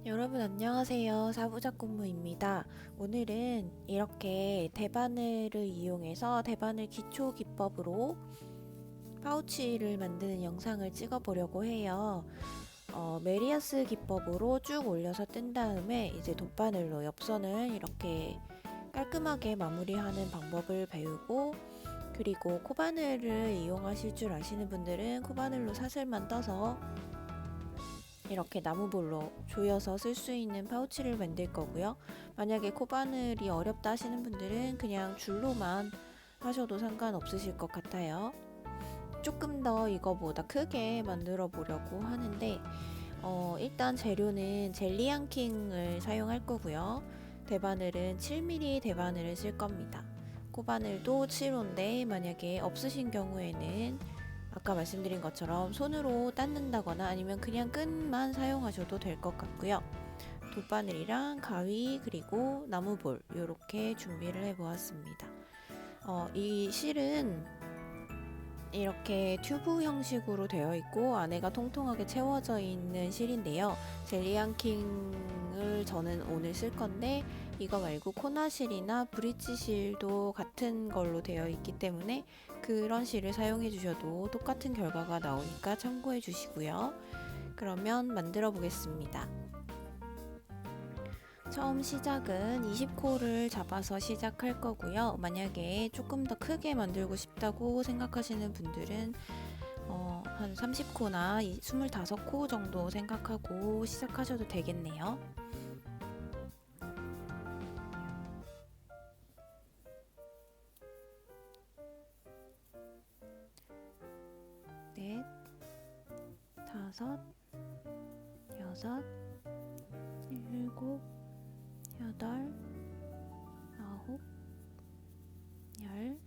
여러분 안녕하세요. 사부작공무입니다. 오늘은 이렇게 대바늘을 이용해서 대바늘 기초 기법으로 파우치를 만드는 영상을 찍어 보려고 해요. 메리아스 기법으로 쭉 올려서 뜬 다음에 이제 돗바늘로 옆선을 이렇게 깔끔하게 마무리하는 방법을 배우고, 그리고 코바늘을 이용하실 줄 아시는 분들은 코바늘로 사슬만 떠서 이렇게 나무볼로 조여서 쓸 수 있는 파우치를 만들 거고요. 만약에 코바늘이 어렵다 하시는 분들은 그냥 줄로만 하셔도 상관없으실 것 같아요. 조금 더 이거보다 크게 만들어 보려고 하는데, 일단 재료는 젤리안킹을 사용할 거고요. 대바늘은 7mm 대바늘을 쓸 겁니다. 코바늘도 7호인데 만약에 없으신 경우에는 아까 말씀드린 것처럼 손으로 닦는다거나 아니면 그냥 끈만 사용하셔도 될 것 같고요. 돗바늘이랑 가위 그리고 나무볼 이렇게 준비를 해 보았습니다. 이 실은 이렇게 튜브 형식으로 되어 있고 안에가 통통하게 채워져 있는 실인데요. 젤리안킹을 저는 오늘 쓸 건데, 이거 말고 코나실이나 브릿지 실도 같은 걸로 되어 있기 때문에 그런 실을 사용해 주셔도 똑같은 결과가 나오니까 참고해 주시고요. 그러면 만들어 보겠습니다. 처음 시작은 20코를 잡아서 시작할 거고요. 만약에 조금 더 크게 만들고 싶다고 생각하시는 분들은 한 30코나 25코 정도 생각하고 시작하셔도 되겠네요. 넷, 다섯, 여섯, 일곱, 여덟, 아홉, 열,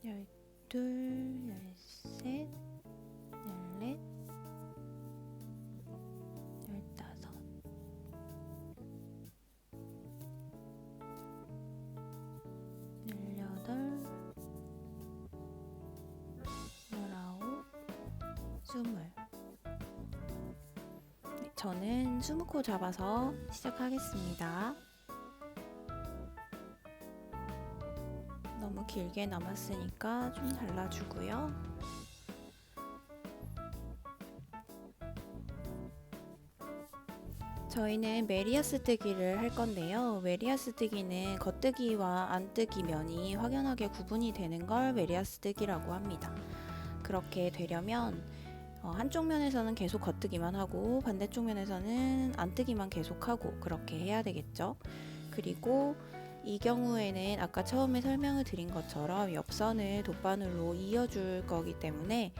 열둘, 열셋, 열넷, 열다섯, 열여덟, 열아홉, 스물. 저는 20코 잡아서 시작하겠습니다. 너무 길게 남았으니까 좀 잘라주고요. 저희는 메리아스 뜨기를 할 건데요. 메리아스 뜨기는 겉뜨기와 안뜨기 면이 확연하게 구분이 되는 걸 메리아스 뜨기라고 합니다. 그렇게 되려면 한쪽 면에서는 계속 겉뜨기만 하고 반대쪽 면에서는 안뜨기만 계속하고 그렇게 해야 되겠죠. 그리고 이 경우에는 아까 처음에 설명을 드린 것처럼 옆선을 돗바늘로 이어줄 거기 때문에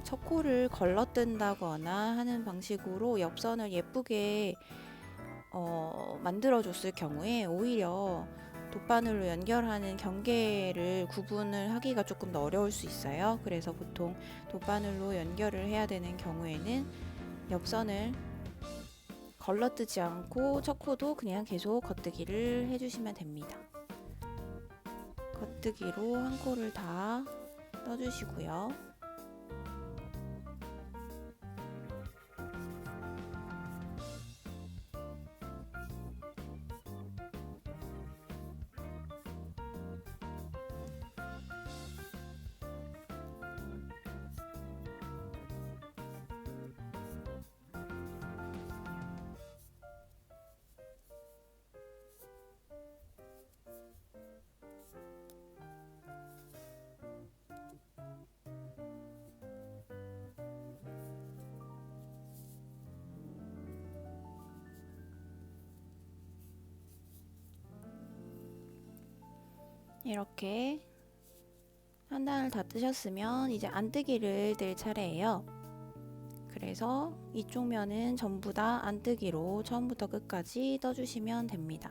첫 코를 걸러뜬다거나 하는 방식으로 옆선을 예쁘게 만들어줬을 경우에 오히려 돗바늘로 연결하는 경계를 구분을 하기가 조금 더 어려울 수 있어요. 그래서 보통 돗바늘로 연결을 해야 되는 경우에는 옆선을 걸러뜨지 않고 첫 코도 그냥 계속 겉뜨기를 해주시면 됩니다. 겉뜨기로 한 코를 다 떠주시고요. 이렇게 한 단을 다 뜨셨으면 이제 안뜨기를 뜰 차례예요. 그래서 이쪽 면은 전부 다 안뜨기로 처음부터 끝까지 떠주시면 됩니다.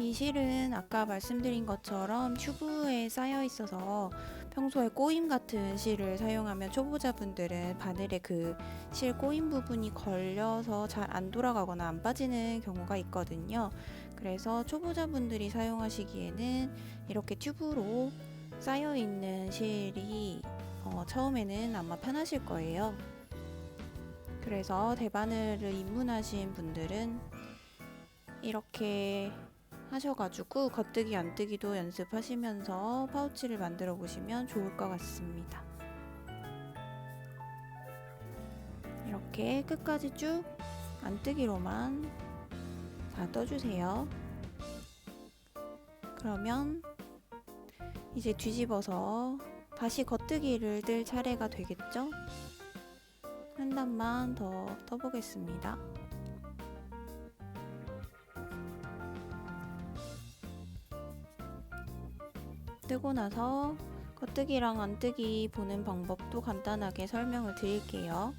이 실은 아까 말씀드린 것처럼 튜브에 쌓여 있어서 평소에 꼬임 같은 실을 사용하면 초보자분들은 바늘에 그 실 꼬임 부분이 걸려서 잘 안 돌아가거나 안 빠지는 경우가 있거든요. 그래서 초보자분들이 사용하시기에는 이렇게 튜브로 쌓여 있는 실이 처음에는 아마 편하실 거예요. 그래서 대바늘을 입문하신 분들은 이렇게 하셔가지고 겉뜨기 안뜨기도 연습하시면서 파우치를 만들어 보시면 좋을 것 같습니다. 이렇게 끝까지 쭉 안뜨기로만 다 떠주세요. 그러면 이제 뒤집어서 다시 겉뜨기를 뜰 차례가 되겠죠? 한 단만 더 떠보겠습니다. 뜨고 나서 겉뜨기랑 안뜨기 보는 방법도 간단하게 설명을 드릴게요.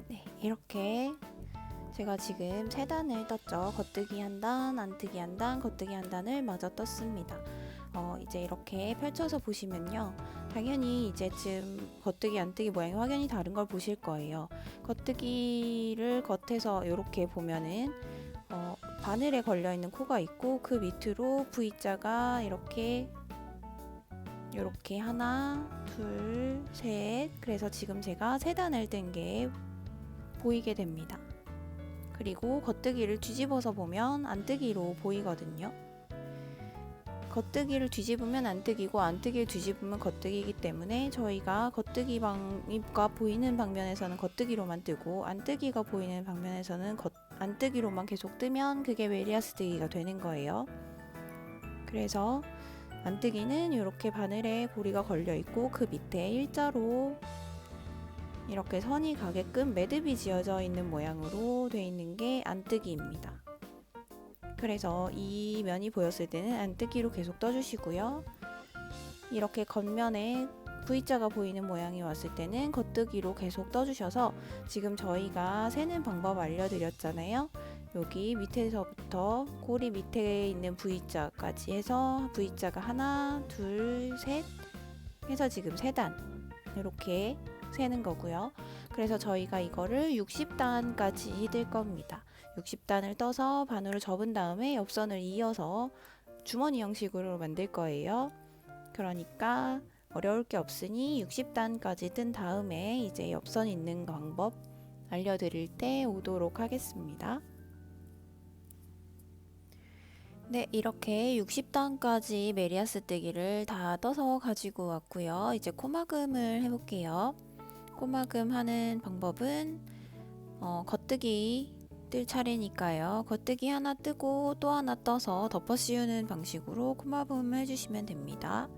네, 이렇게 제가 지금 3단을 떴죠. 겉뜨기 한 단, 안뜨기 한 단, 겉뜨기 한 단을 마저 떴습니다. 이제 이렇게 펼쳐서 보시면요. 당연히 이제쯤 겉뜨기, 안뜨기 모양이 확연히 다른 걸 보실 거예요. 겉뜨기를 겉에서 이렇게 보면은 바늘에 걸려있는 코가 있고 그 밑으로 V자가 이렇게 하나, 둘, 셋. 그래서 지금 제가 3단을 뜬 게 보이게 됩니다. 그리고 겉뜨기를 뒤집어서 보면 안뜨기로 보이거든요. 겉뜨기를 뒤집으면 안뜨기고 안뜨기를 뒤집으면 겉뜨기이기 때문에 저희가 겉뜨기가 보이는 방면에서는 겉뜨기로만 뜨고 안뜨기가 보이는 방면에서는 안뜨기로만 계속 뜨면 그게 메리아스 뜨기가 되는 거예요. 그래서 안뜨기는 이렇게 바늘에 고리가 걸려 있고 그 밑에 일자로 이렇게 선이 가게끔 매듭이 지어져 있는 모양으로 되어 있는 게 안뜨기입니다. 그래서 이 면이 보였을 때는 안뜨기로 계속 떠주시고요. 이렇게 겉면에 V자가 보이는 모양이 왔을 때는 겉뜨기로 계속 떠주셔서 지금 저희가 세는 방법 알려드렸잖아요. 여기 밑에서부터 꼬리 밑에 있는 V자까지 해서 V자가 하나, 둘, 셋 해서 지금 3단 이렇게 세는 거고요. 그래서 저희가 이거를 60단까지 뜰 겁니다. 60단을 떠서 반으로 접은 다음에 옆선을 이어서 주머니 형식으로 만들 거예요. 그러니까 어려울 게 없으니 60단까지 뜬 다음에 이제 옆선 있는 방법 알려드릴 때 오도록 하겠습니다. 네, 이렇게 60단까지 메리아스 뜨기를 다 떠서 가지고 왔고요. 이제 코막음을 해볼게요. 코막음 하는 방법은 겉뜨기 뜰 차례니까요. 겉뜨기 하나 뜨고 또 하나 떠서 덮어 씌우는 방식으로 코막음을 해주시면 됩니다.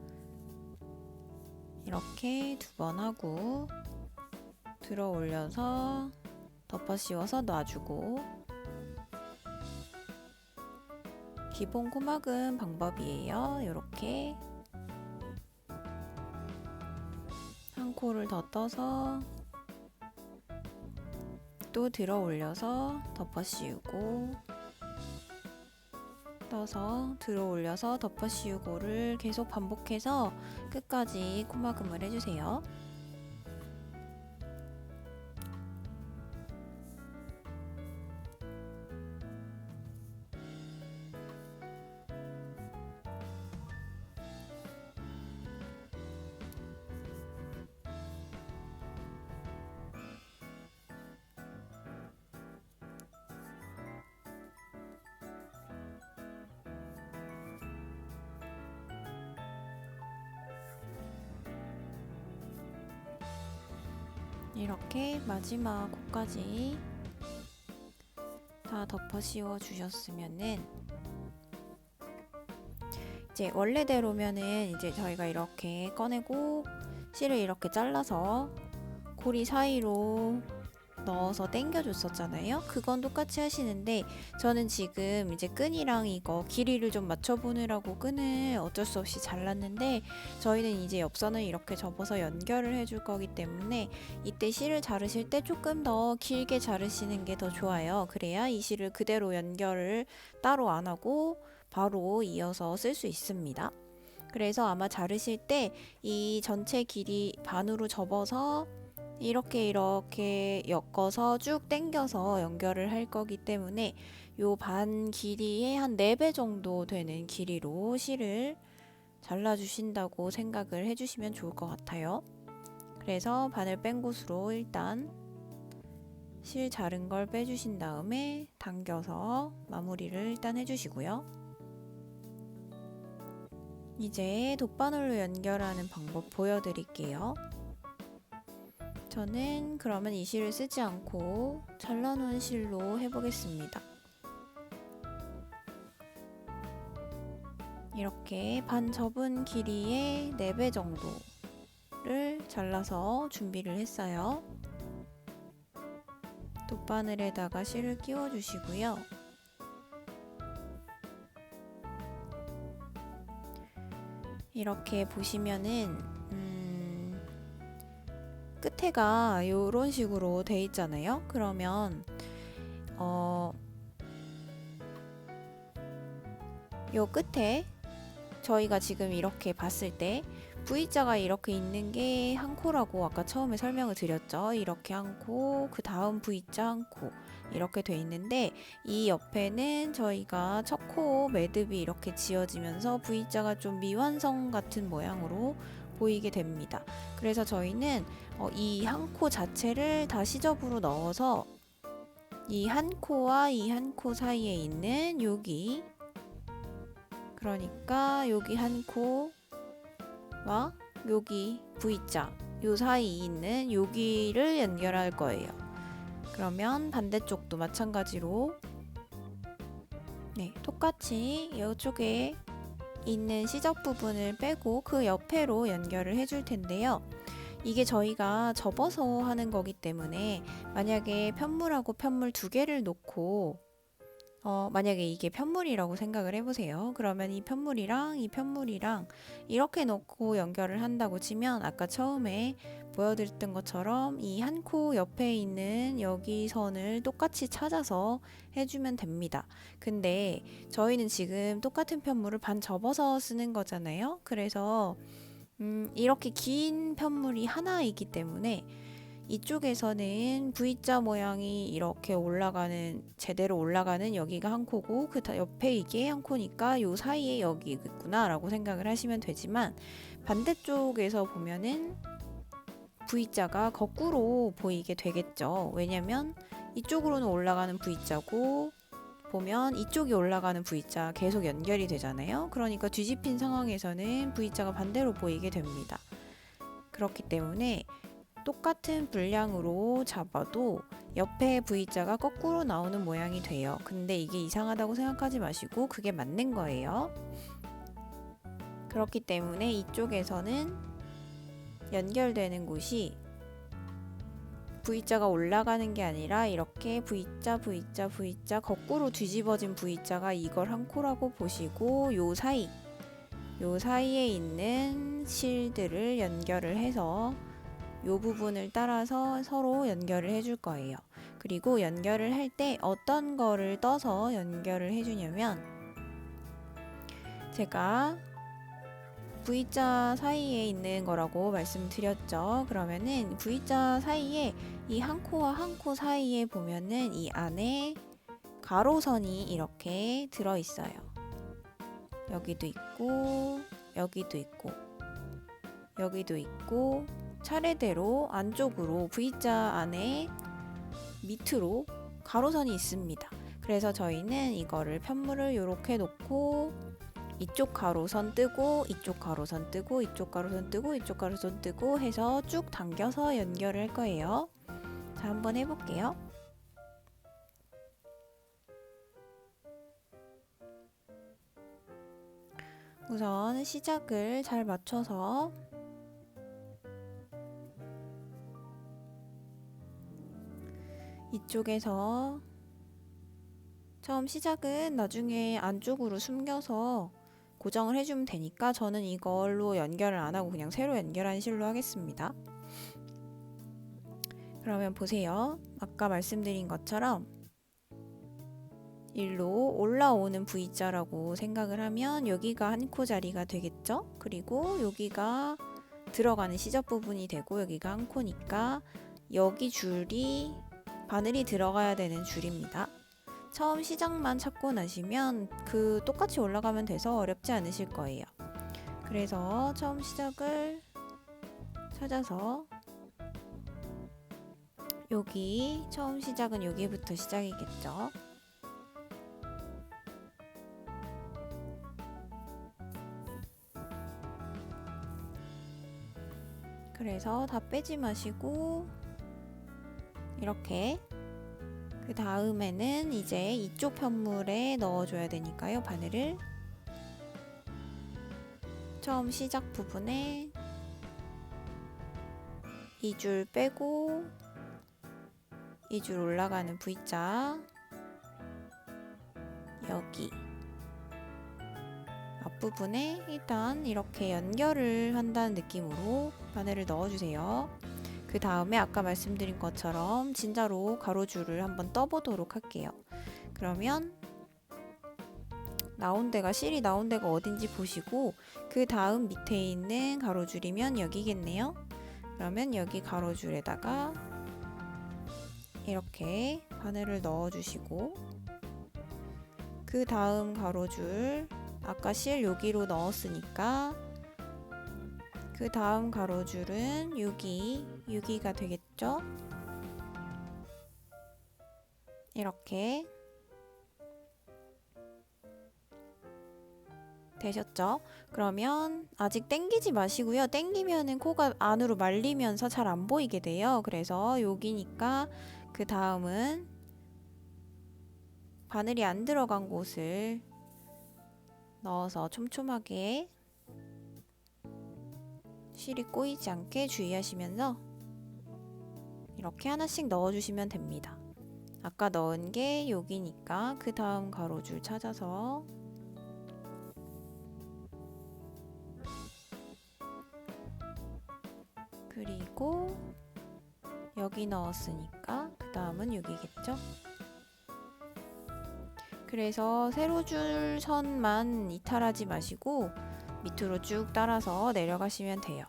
이렇게 2번 하고 들어 올려서 덮어 씌워서 놔주고 기본 코막음 방법이에요. 이렇게 한 코를 더 떠서 또 들어 올려서 덮어 씌우고 떠서 들어 올려서 덮어 씌우고를 계속 반복해서 끝까지 코막음을 해주세요. 이렇게 마지막 코까지 다 덮어 씌워 주셨으면은 이제 원래대로면은 이제 저희가 이렇게 꺼내고 실을 이렇게 잘라서 고리 사이로 넣어서 당겨 줬었잖아요. 그건 똑같이 하시는데 저는 지금 이제 끈이랑 이거 길이를 좀 맞춰보느라고 끈을 어쩔 수 없이 잘랐는데 저희는 이제 옆선을 이렇게 접어서 연결을 해줄 거기 때문에 이때 실을 자르실 때 조금 더 길게 자르시는 게 더 좋아요. 그래야 이 실을 그대로 연결을 따로 안 하고 바로 이어서 쓸 수 있습니다. 그래서 아마 자르실 때 이 전체 길이 반으로 접어서 이렇게 엮어서 쭉 당겨서 연결을 할 거기 때문에 요 반 길이의 한 4배 정도 되는 길이로 실을 잘라주신다고 생각을 해주시면 좋을 것 같아요. 그래서 바늘 뺀 곳으로 일단 실 자른 걸 빼주신 다음에 당겨서 마무리를 일단 해주시고요. 이제 돗바늘로 연결하는 방법 보여드릴게요. 저는 그러면 이 실을 쓰지 않고 잘라놓은 실로 해보겠습니다. 이렇게 반 접은 길이의 4배 정도를 잘라서 준비를 했어요. 돗바늘에다가 실을 끼워 주시고요. 이렇게 보시면은 끝에가 이런 식으로 돼 있잖아요. 그러면 요 끝에 저희가 지금 이렇게 봤을 때 V자가 이렇게 있는 게 한 코라고 아까 처음에 설명을 드렸죠. 이렇게 한 코, 그 다음 V자 한 코 이렇게 돼 있는데 이 옆에는 저희가 첫 코 매듭이 이렇게 지어지면서 V자가 좀 미완성 같은 모양으로 보이게 됩니다. 그래서 저희는 이 한 코 자체를 다 시접으로 넣어서 이 한 코와 이 한 코 사이에 있는 여기, 그러니까 여기 한 코와 여기 V자 요 사이에 있는 여기를 연결할 거예요. 그러면 반대쪽도 마찬가지로 똑같이 이쪽에 있는 시접 부분을 빼고 그 옆에로 연결을 해줄 텐데요. 이게 저희가 접어서 하는 거기 때문에 만약에 편물하고 편물 2개를 놓고 만약에 이게 편물이라고 생각을 해보세요. 그러면 이 편물이랑 이 편물이랑 이렇게 놓고 연결을 한다고 치면 아까 처음에 보여드렸던 것처럼 이 한 코 옆에 있는 여기 선을 똑같이 찾아서 해주면 됩니다. 근데 저희는 지금 똑같은 편물을 반 접어서 쓰는 거잖아요. 그래서 이렇게 긴 편물이 하나이기 때문에 이쪽에서는 V자 모양이 이렇게 올라가는, 제대로 올라가는 여기가 한 코고 그 옆에 이게 한 코니까 요 사이에 여기 있구나 라고 생각을 하시면 되지만 반대쪽에서 보면은 V자가 거꾸로 보이게 되겠죠. 왜냐면 이쪽으로는 올라가는 V자고 보면 이쪽이 올라가는 V자 계속 연결이 되잖아요. 그러니까 뒤집힌 상황에서는 V자가 반대로 보이게 됩니다. 그렇기 때문에 똑같은 분량으로 잡아도 옆에 V자가 거꾸로 나오는 모양이 돼요. 근데 이게 이상하다고 생각하지 마시고 그게 맞는 거예요. 그렇기 때문에 이쪽에서는 연결되는 곳이 V자가 올라가는 게 아니라 이렇게 V자, V자, V자 거꾸로 뒤집어진 V자가 이걸 한 코라고 보시고 요 사이에 있는 실들을 연결을 해서 요 부분을 따라서 서로 연결을 해줄 거예요. 그리고 연결을 할 때 어떤 거를 떠서 연결을 해주냐면 제가 V자 사이에 있는 거라고 말씀드렸죠. 그러면은 V자 사이에 이 한 코와 한 코 사이에 보면은 이 안에 가로선이 이렇게 들어있어요. 여기도 있고 여기도 있고 여기도 있고 차례대로 안쪽으로 V자 안에 밑으로 가로선이 있습니다. 그래서 저희는 이거를 편물을 이렇게 놓고 이쪽 가로선 뜨고 이쪽 가로선 뜨고 이쪽 가로선 뜨고 이쪽 가로선 뜨고 해서 쭉 당겨서 연결을 할 거예요. 자, 한번 해볼게요. 우선 시작을 잘 맞춰서 이쪽에서 처음 시작은 나중에 안쪽으로 숨겨서 고정을 해주면 되니까 저는 이걸로 연결을 안 하고 그냥 새로 연결하는 실로 하겠습니다. 그러면 보세요. 아까 말씀드린 것처럼 일로 올라오는 V자라고 생각을 하면 여기가 한 코 자리가 되겠죠? 그리고 여기가 들어가는 시접 부분이 되고 여기가 한 코니까 여기 줄이 바늘이 들어가야 되는 줄입니다. 처음 시작만 찾고 나시면 그 똑같이 올라가면 돼서 어렵지 않으실 거예요. 그래서 처음 시작을 찾아서 여기 처음 시작은 여기부터 시작이겠죠. 그래서 다 빼지 마시고 이렇게 그 다음에는 이제 이쪽 편물에 넣어줘야 되니까요. 바늘을 처음 시작 부분에 이 줄 빼고 이 줄 올라가는 V자 여기 앞부분에 일단 이렇게 연결을 한다는 느낌으로 바늘을 넣어주세요. 그 다음에 아까 말씀드린 것처럼 진짜로 가로줄을 한번 떠보도록 할게요. 그러면 나온 데가 실이 나온 데가 어딘지 보시고 그 다음 밑에 있는 가로줄이면 여기겠네요. 그러면 여기 가로줄에다가 이렇게 바늘을 넣어주시고 그 다음 가로줄 아까 실 여기로 넣었으니까 그 다음 가로줄은 여기가 되겠죠? 이렇게 되셨죠? 그러면 아직 당기지 마시고요. 당기면은 코가 안으로 말리면서 잘 안 보이게 돼요. 그래서 여기니까 그 다음은 바늘이 안 들어간 곳을 넣어서 촘촘하게 실이 꼬이지 않게 주의하시면서 이렇게 하나씩 넣어주시면 됩니다. 아까 넣은 게 여기니까 그 다음 가로줄 찾아서 그리고 여기 넣었으니까 그 다음은 여기겠죠? 그래서 세로줄 선만 이탈하지 마시고 밑으로 쭉 따라서 내려가시면 돼요.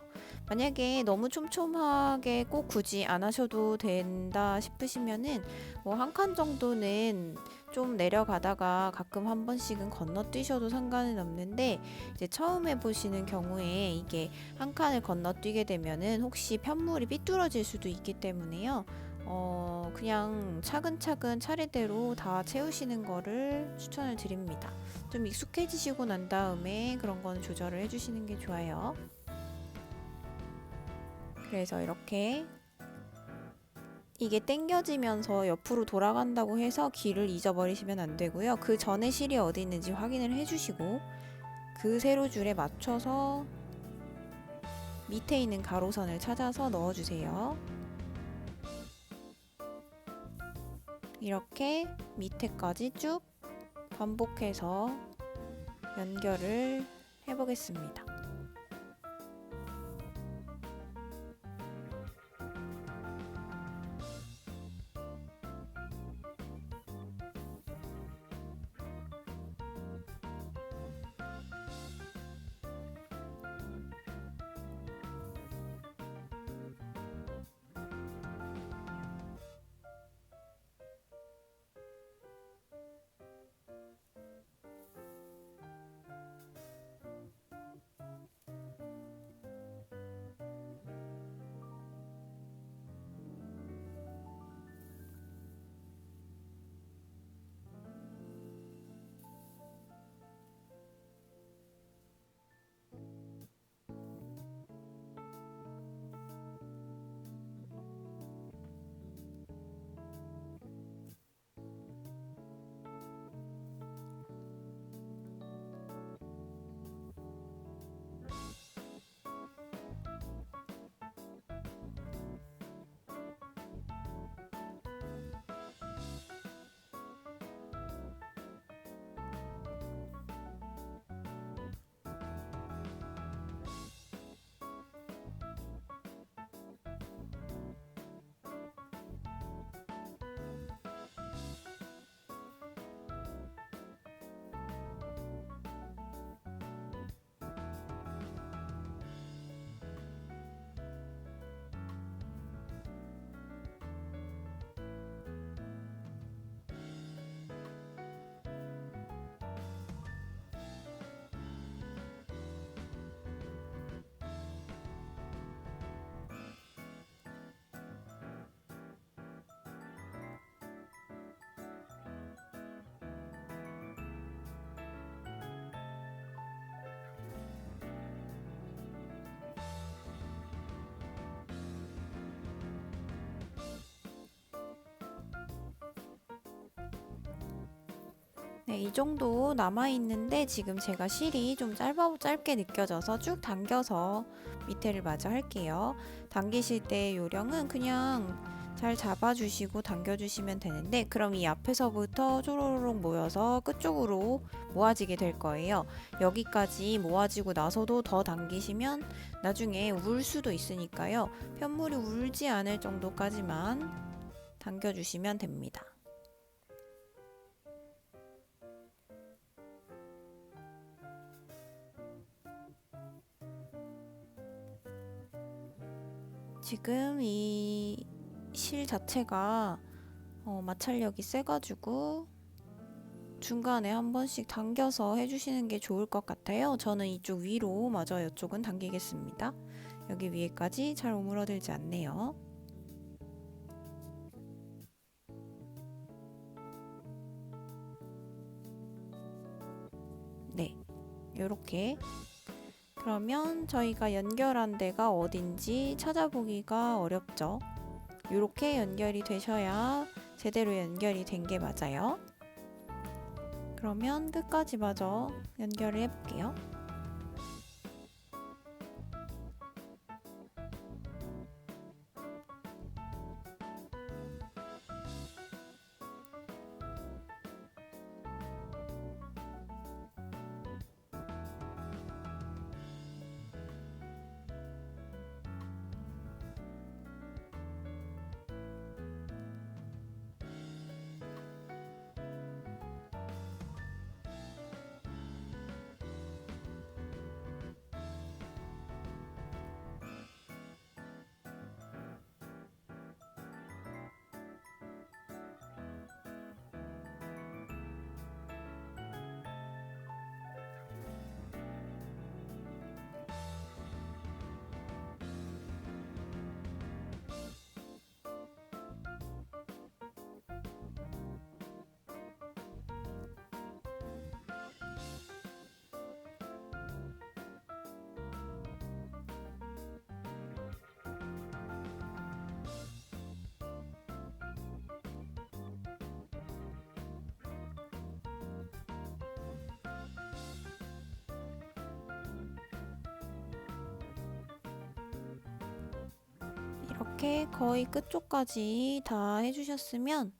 만약에 너무 촘촘하게 꼭 굳이 안 하셔도 된다 싶으시면은 뭐 한 칸 정도는 좀 내려가다가 가끔 한 번씩은 건너뛰셔도 상관은 없는데 이제 처음 해보시는 경우에 이게 한 칸을 건너뛰게 되면은 혹시 편물이 삐뚤어질 수도 있기 때문에요. 그냥 차근차근 차례대로 다 채우시는 거를 추천을 드립니다. 좀 익숙해지시고 난 다음에 그런 거는 조절을 해주시는 게 좋아요. 그래서 이렇게 이게 당겨지면서 옆으로 돌아간다고 해서 길을 잊어버리시면 안 되고요. 그 전에 실이 어디 있는지 확인을 해주시고 그 세로줄에 맞춰서 밑에 있는 가로선을 찾아서 넣어주세요. 이렇게 밑에까지 쭉 반복해서 연결을 해보겠습니다. 네, 이 정도 남아있는데 지금 제가 실이 좀 짧게 느껴져서 쭉 당겨서 밑에를 마저 할게요. 당기실 때 요령은 그냥 잘 잡아주시고 당겨주시면 되는데, 그럼 이 앞에서부터 쪼로록 모여서 끝쪽으로 모아지게 될 거예요. 여기까지 모아지고 나서도 더 당기시면 나중에 울 수도 있으니까요. 편물이 울지 않을 정도까지만 당겨주시면 됩니다. 지금 이 실 자체가 마찰력이 세가지고 중간에 한 번씩 당겨서 해주시는 게 좋을 것 같아요. 저는 이쪽 위로 마저 이쪽은 당기겠습니다. 여기 위에까지 잘 오므러들지 않네요. 네, 요렇게. 그러면 저희가 연결한 데가 어딘지 찾아보기가 어렵죠. 이렇게 연결이 되셔야 제대로 연결이 된 게 맞아요. 그러면 끝까지 마저 연결을 해볼게요. 이렇게 거의 끝쪽까지 다 해주셨으면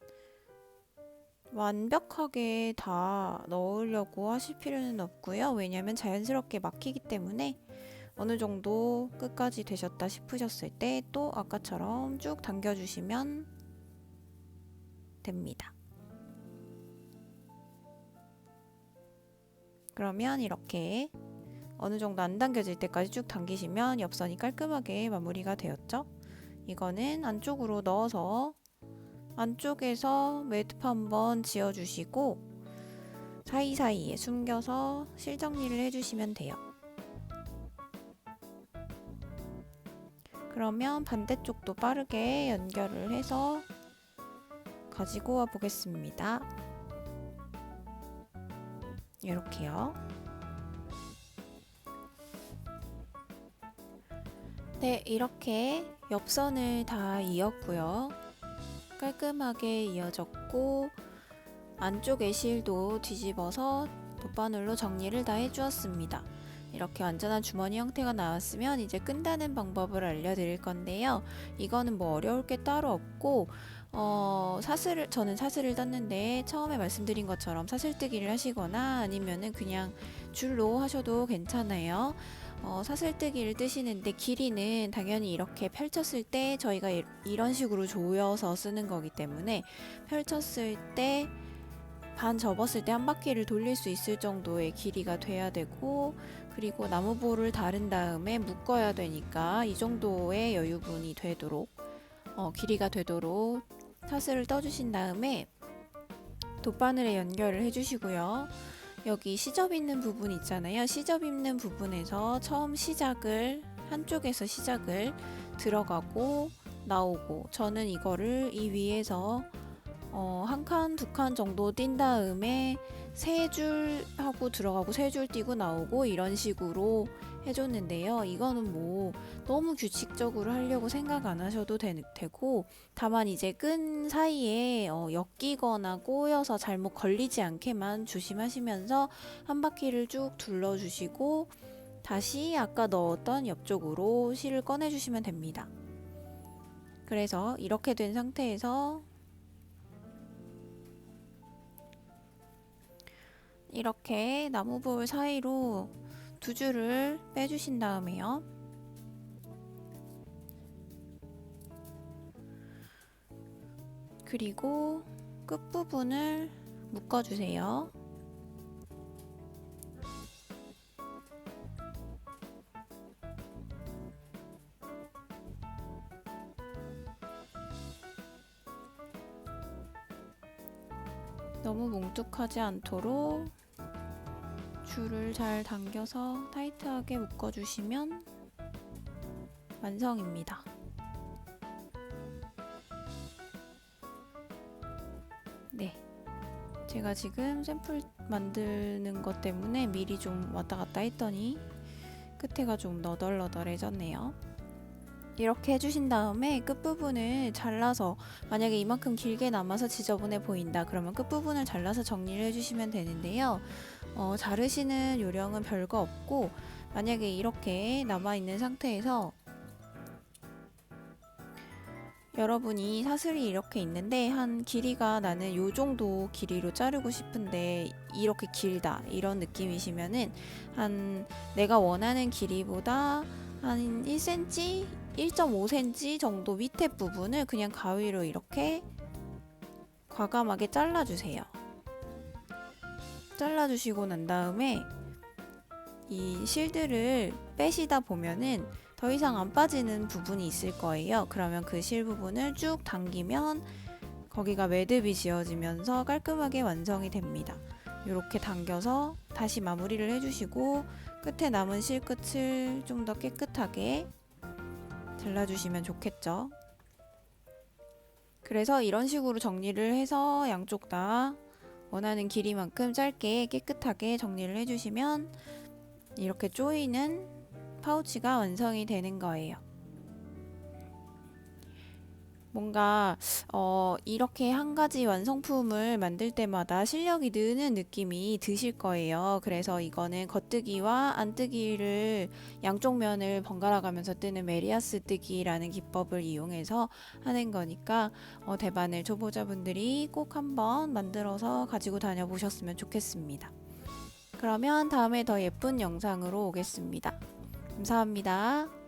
완벽하게 다 넣으려고 하실 필요는 없고요. 왜냐면 자연스럽게 막히기 때문에 어느 정도 끝까지 되셨다 싶으셨을 때 또 아까처럼 쭉 당겨주시면 됩니다. 그러면 이렇게 어느 정도 안 당겨질 때까지 쭉 당기시면 옆선이 깔끔하게 마무리가 되었죠. 이거는 안쪽으로 넣어서 안쪽에서 매듭 한번 지어주시고 사이사이에 숨겨서 실 정리를 해주시면 돼요. 그러면 반대쪽도 빠르게 연결을 해서 가지고 와 보겠습니다. 이렇게요. 네, 이렇게 옆선을 다 이었고요. 깔끔하게 이어졌고 안쪽의 실도 뒤집어서 돗바늘로 정리를 다 해주었습니다. 이렇게 완전한 주머니 형태가 나왔으면 이제 끈다는 방법을 알려드릴 건데요. 이거는 뭐 어려울 게 따로 없고 저는 사슬을 떴는데 처음에 말씀드린 것처럼 사슬뜨기를 하시거나 아니면은 그냥 줄로 하셔도 괜찮아요. 사슬뜨기를 뜨시는데 길이는 당연히 이렇게 펼쳤을 때 저희가 이런 식으로 조여서 쓰는 거기 때문에 펼쳤을 때 반 접었을 때 한 바퀴를 돌릴 수 있을 정도의 길이가 돼야 되고, 그리고 나무볼을 다른 다음에 묶어야 되니까 이 정도의 여유분이 되도록 길이가 되도록 사슬을 떠주신 다음에 돗바늘에 연결을 해주시고요. 여기 시접 있는 부분 있잖아요. 시접 있는 부분에서 처음 시작을 한쪽에서 시작을 들어가고 나오고, 저는 이거를 이 위에서 한 칸, 두 칸 정도 뛴 다음에 세 줄 하고 들어가고 세 줄 뛰고 나오고 이런 식으로 해줬는데요. 이거는 뭐 너무 규칙적으로 하려고 생각 안 하셔도 되고, 다만 이제 끈 사이에 엮이거나 꼬여서 잘못 걸리지 않게만 조심하시면서 한 바퀴를 쭉 둘러주시고 다시 아까 넣었던 옆쪽으로 실을 꺼내주시면 됩니다. 그래서 이렇게 된 상태에서 이렇게 나무볼 사이로 두 줄을 빼주신 다음에요. 그리고 끝부분을 묶어주세요. 너무 뭉툭하지 않도록 줄을 잘 당겨서 타이트하게 묶어주시면 완성입니다. 네, 제가 지금 샘플 만드는 것 때문에 미리 좀 왔다 갔다 했더니 끝에가 좀 너덜너덜해졌네요. 이렇게 해주신 다음에 끝부분을 잘라서, 만약에 이만큼 길게 남아서 지저분해 보인다 그러면 끝부분을 잘라서 정리를 해주시면 되는데요. 자르시는 요령은 별거 없고, 만약에 이렇게 남아있는 상태에서 여러분이 사슬이 이렇게 있는데 한 길이가 나는 요 정도 길이로 자르고 싶은데 이렇게 길다 이런 느낌이시면은 한 내가 원하는 길이보다 한 1cm, 1.5cm 정도 밑에 부분을 그냥 가위로 이렇게 과감하게 잘라주세요. 잘라주시고 난 다음에 이 실들을 빼시다 보면은 더 이상 안 빠지는 부분이 있을 거예요. 그러면 그 실 부분을 쭉 당기면 거기가 매듭이 지어지면서 깔끔하게 완성이 됩니다. 이렇게 당겨서 다시 마무리를 해주시고 끝에 남은 실 끝을 좀 더 깨끗하게 잘라주시면 좋겠죠. 그래서 이런 식으로 정리를 해서 양쪽 다 원하는 길이만큼 짧게 깨끗하게 정리를 해주시면 이렇게 조이는 파우치가 완성이 되는 거예요. 뭔가 이렇게 한 가지 완성품을 만들 때마다 실력이 느는 느낌이 드실 거예요. 그래서 이거는 겉뜨기와 안뜨기를 양쪽 면을 번갈아 가면서 뜨는 메리아스 뜨기라는 기법을 이용해서 하는 거니까 대바늘 초보자분들이 꼭 한번 만들어서 가지고 다녀 보셨으면 좋겠습니다. 그러면 다음에 더 예쁜 영상으로 오겠습니다. 감사합니다.